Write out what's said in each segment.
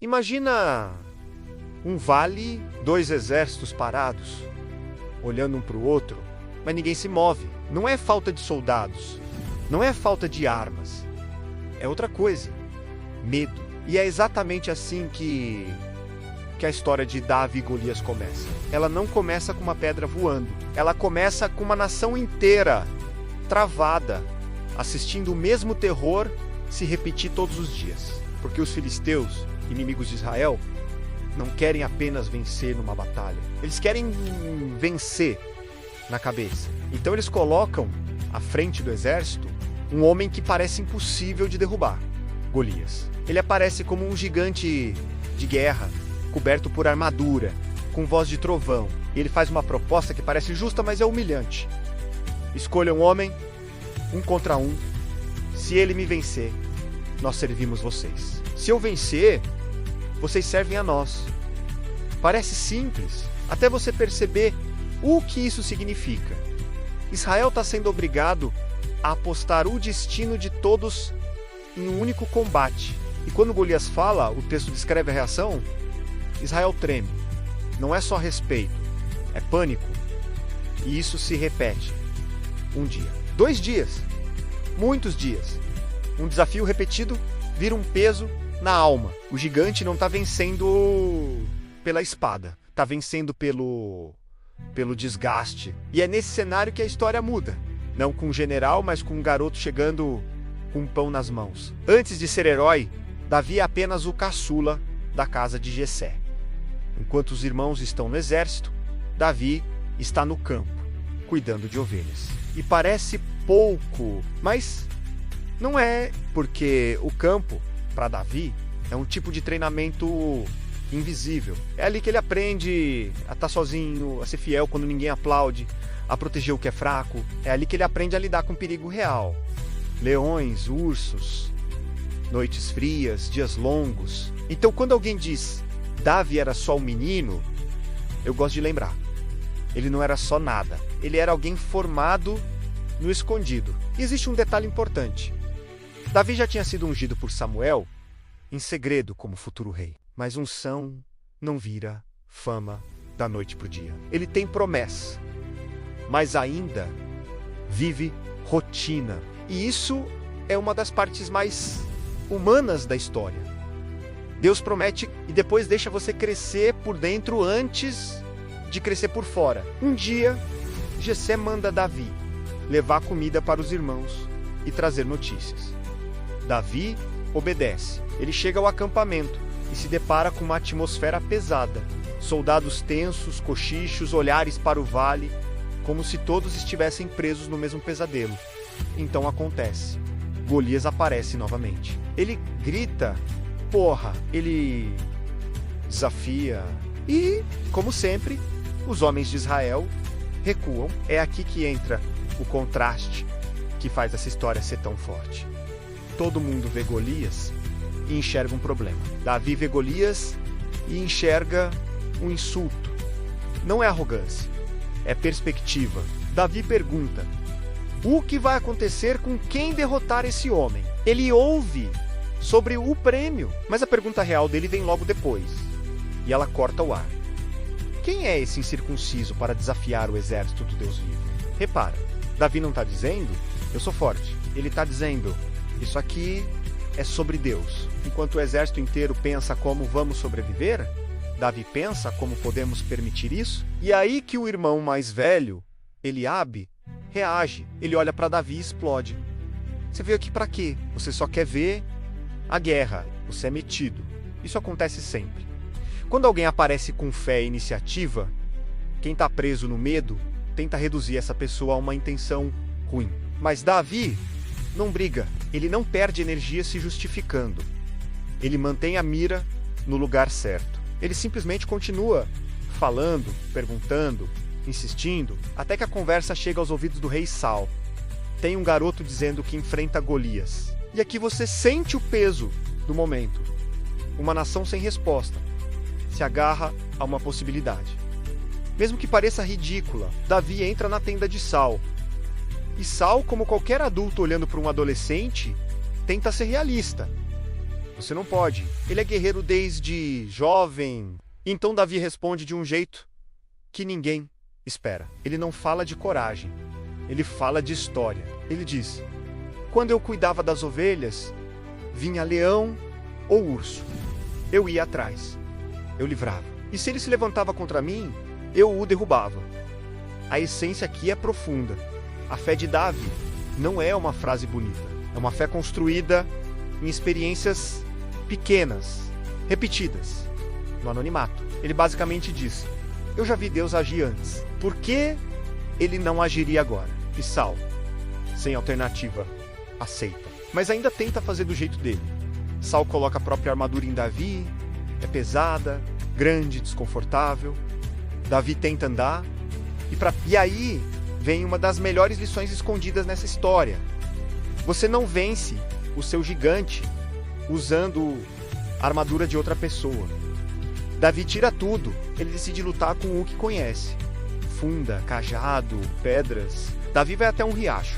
Imagina um vale, dois exércitos parados, olhando um para o outro, mas ninguém se move. Não é falta de soldados, não é falta de armas, é outra coisa, medo. E é exatamente assim que a história de Davi e Golias começa. Ela não começa com uma pedra voando, ela começa com uma nação inteira travada, assistindo o mesmo terror se repetir todos os dias. Porque os filisteus, inimigos de Israel, não querem apenas vencer numa batalha, eles querem vencer na cabeça. Então eles colocam à frente do exército um homem que parece impossível de derrubar, Golias. Ele aparece como um gigante de guerra, coberto por armadura, com voz de trovão. E ele faz uma proposta que parece justa, mas é humilhante. Escolha um homem, 1 contra 1. Se ele me vencer, nós servimos vocês. Se eu vencer, vocês servem a nós. Parece simples, até você perceber o que isso significa. Israel está sendo obrigado a apostar o destino de todos em um único combate. E quando Golias fala, o texto descreve a reação, Israel treme. Não é só respeito, é pânico. E isso se repete. Um dia, 2 dias, muitos dias. Um desafio repetido vira um peso na alma. O gigante não está vencendo pela espada, está vencendo pelo desgaste. E é nesse cenário que a história muda. Não com um general, mas com um garoto chegando com um pão nas mãos. Antes de ser herói, Davi é apenas o caçula da casa de Jessé. Enquanto os irmãos estão no exército, Davi está no campo, cuidando de ovelhas. E parece pouco, mas não é, porque o campo, para Davi, é um tipo de treinamento invisível. É ali que ele aprende a estar sozinho, a ser fiel quando ninguém aplaude, a proteger o que é fraco. É ali que ele aprende a lidar com perigo real. Leões, ursos, noites frias, dias longos. Então, quando alguém diz Davi era só um menino, eu gosto de lembrar. Ele não era só nada. Ele era alguém formado no escondido. E existe um detalhe importante. Davi já tinha sido ungido por Samuel em segredo como futuro rei. Mas unção não vira fama da noite para o dia. Ele tem promessa, mas ainda vive rotina. E isso é uma das partes mais humanas da história. Deus promete e depois deixa você crescer por dentro antes de crescer por fora. Um dia, Jessé manda Davi levar comida para os irmãos e trazer notícias. Davi obedece. Ele chega ao acampamento e se depara com uma atmosfera pesada. Soldados tensos, cochichos, olhares para o vale, como se todos estivessem presos no mesmo pesadelo. Então acontece. Golias aparece novamente. Ele grita, porra, ele desafia. E, como sempre, os homens de Israel recuam. É aqui que entra o contraste que faz essa história ser tão forte. Todo mundo vê Golias e enxerga um problema. Davi vê Golias e enxerga um insulto. Não é arrogância, é perspectiva. Davi pergunta: o que vai acontecer com quem derrotar esse homem? Ele ouve sobre o prêmio, mas a pergunta real dele vem logo depois. E ela corta o ar. Quem é esse incircunciso para desafiar o exército do Deus vivo? Repara, Davi não está dizendo, eu sou forte. Ele está dizendo, isso aqui é sobre Deus. Enquanto o exército inteiro pensa como vamos sobreviver, Davi pensa como podemos permitir isso. E é aí que o irmão mais velho, Eliabe, reage. Ele olha para Davi e explode. Você veio aqui para quê? Você só quer ver a guerra. Você é metido. Isso acontece sempre. Quando alguém aparece com fé e iniciativa, quem está preso no medo tenta reduzir essa pessoa a uma intenção ruim. Mas Davi não briga. Ele não perde energia se justificando. Ele mantém a mira no lugar certo. Ele simplesmente continua falando, perguntando, insistindo, até que a conversa chega aos ouvidos do rei Saul. Tem um garoto dizendo que enfrenta Golias. E aqui você sente o peso do momento. Uma nação sem resposta se agarra a uma possibilidade. Mesmo que pareça ridícula, Davi entra na tenda de Saul. E Saul, como qualquer adulto olhando para um adolescente, tenta ser realista. Você não pode. Ele é guerreiro desde jovem. Então Davi responde de um jeito que ninguém espera. Ele não fala de coragem. Ele fala de história. Ele diz: quando eu cuidava das ovelhas, vinha leão ou urso. Eu ia atrás. Eu livrava. E se ele se levantava contra mim, eu o derrubava. A essência aqui é profunda. A fé de Davi não é uma frase bonita. É uma fé construída em experiências pequenas, repetidas, no anonimato. Ele basicamente diz: eu já vi Deus agir antes. Por que ele não agiria agora? E Saul, sem alternativa, aceita. Mas ainda tenta fazer do jeito dele. Saul coloca a própria armadura em Davi. É pesada, grande, desconfortável. Davi tenta andar. E aí vem uma das melhores lições escondidas nessa história. Você não vence o seu gigante usando a armadura de outra pessoa. Davi tira tudo. Ele decide lutar com o que conhece. Funda, cajado, pedras. Davi vai até um riacho.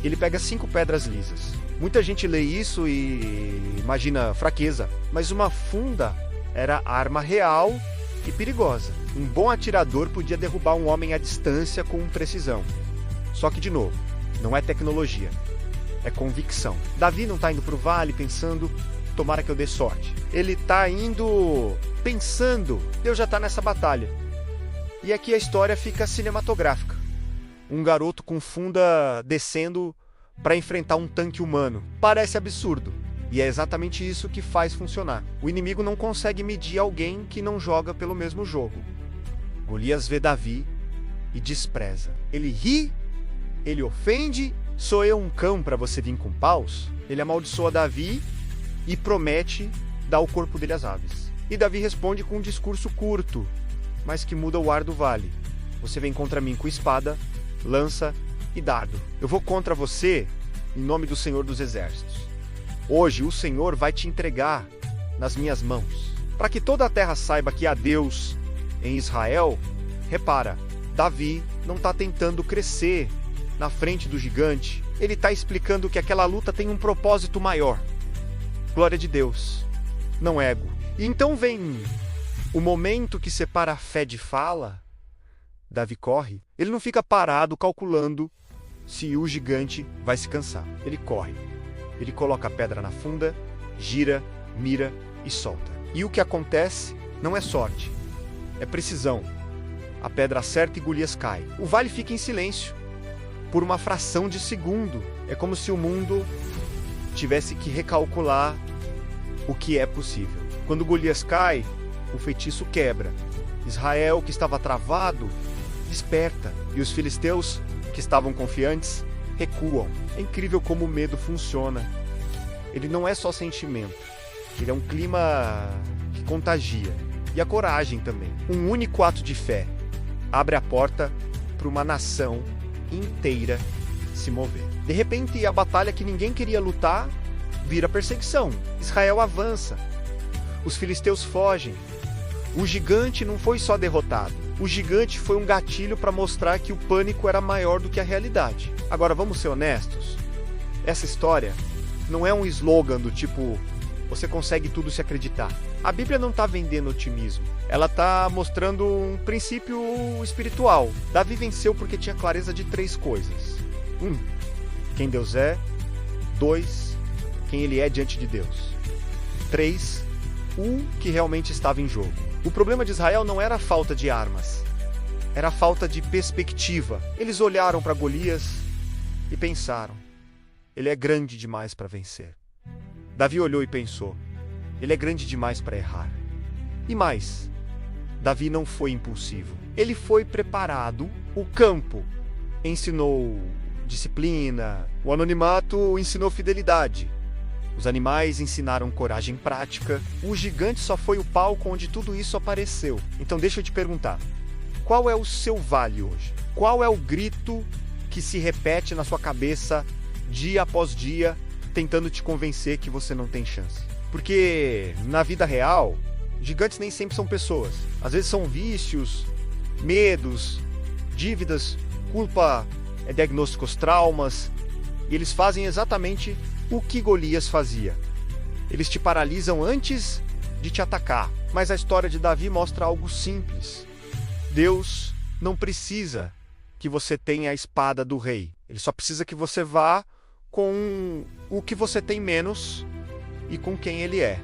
Ele pega 5 pedras lisas. Muita gente lê isso e imagina fraqueza. Mas uma funda era arma real e perigosa. Um bom atirador podia derrubar um homem à distância com precisão. Só que, de novo, não é tecnologia. É convicção. Davi não está indo para o vale pensando: tomara que eu dê sorte. Ele está indo pensando: Deus já está nessa batalha. E aqui a história fica cinematográfica. Um garoto com funda descendo para enfrentar um tanque humano. Parece absurdo. E é exatamente isso que faz funcionar. O inimigo não consegue medir alguém que não joga pelo mesmo jogo. Golias vê Davi e despreza. Ele ri, ele ofende. Sou eu um cão para você vir com paus? Ele amaldiçoa Davi e promete dar o corpo dele às aves. E Davi responde com um discurso curto, mas que muda o ar do vale. Você vem contra mim com espada, lança e dardo. Eu vou contra você em nome do Senhor dos Exércitos. Hoje o Senhor vai te entregar nas minhas mãos. Para que toda a terra saiba que há Deus em Israel, repara, Davi não está tentando crescer na frente do gigante. Ele está explicando que aquela luta tem um propósito maior. Glória de Deus, não ego. E então vem o momento que separa a fé de fala. Davi corre. Ele não fica parado calculando se o gigante vai se cansar. Ele corre. Ele coloca a pedra na funda, gira, mira e solta. E o que acontece não é sorte, é precisão. A pedra acerta e Golias cai. O vale fica em silêncio por uma fração de segundo. É como se o mundo tivesse que recalcular o que é possível. Quando Golias cai, o feitiço quebra. Israel, que estava travado, desperta. E os filisteus, que estavam confiantes, recuam. É incrível como o medo funciona. Ele não é só sentimento. Ele é um clima que contagia. E a coragem também. Um único ato de fé abre a porta para uma nação inteira se mover. De repente, a batalha que ninguém queria lutar vira perseguição. Israel avança. Os filisteus fogem. O gigante não foi só derrotado. O gigante foi um gatilho para mostrar que o pânico era maior do que a realidade. Agora, vamos ser honestos. Essa história não é um slogan do tipo: você consegue tudo se acreditar. A Bíblia não está vendendo otimismo. Ela está mostrando um princípio espiritual. Davi venceu porque tinha clareza de 3 coisas. 1. Quem Deus é. 2. Quem ele é diante de Deus. 3. O que realmente estava em jogo. O problema de Israel não era a falta de armas. Era a falta de perspectiva. Eles olharam para Golias e pensaram: ele é grande demais para vencer. Davi olhou e pensou: ele é grande demais para errar. E mais, Davi não foi impulsivo. Ele foi preparado. O campo ensinou disciplina. O anonimato ensinou fidelidade. Os animais ensinaram coragem prática. O gigante só foi o palco onde tudo isso apareceu. Então deixa eu te perguntar: qual é o seu vale hoje? Qual é o grito que se repete na sua cabeça dia após dia, tentando te convencer que você não tem chance? Porque na vida real, gigantes nem sempre são pessoas. Às vezes são vícios, medos, dívidas, culpa, diagnósticos, traumas. E eles fazem exatamente o que Golias fazia. Eles te paralisam antes de te atacar. Mas a história de Davi mostra algo simples. Deus não precisa que você tenha a espada do rei. Ele só precisa que você vá com o que você tem menos e com quem ele é.